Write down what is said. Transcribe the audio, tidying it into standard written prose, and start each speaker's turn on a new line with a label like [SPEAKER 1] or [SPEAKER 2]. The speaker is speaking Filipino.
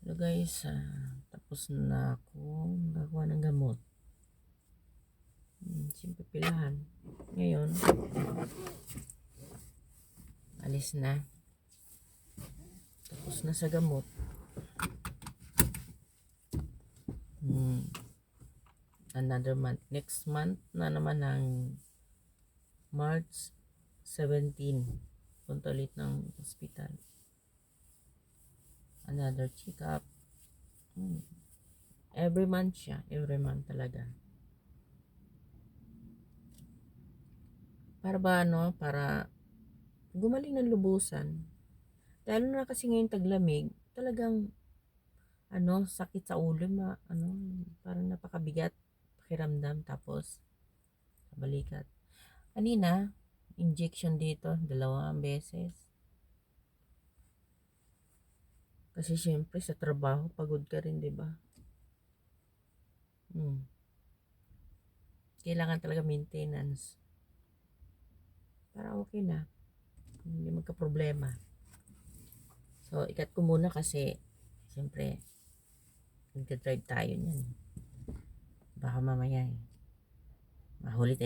[SPEAKER 1] Hello guys, tapos na ako magawa ng gamot. Siyempre pilahan. Ngayon, alis na. Tapos na sa gamot. Another month. Next month na naman ng March 17. Punta ulit ng hospital. Another check-up. Every month siya. Every month talaga. Para ba para gumaling ng lubusan. Lalo na kasi ngayon taglamig, talagang sakit sa ulo, parang napakabigat pakiramdam, tapos sa balikat. Kanina, injection dito, 2 beses. Kasi syempre sa trabaho, pagod ka rin, 'di ba? Kailangan talaga maintenance. Para okay na. Hindi magka-problema. So, ikat ko muna kasi syempre nagda-drive tayo niyan. Baka mamaya mahuli tayo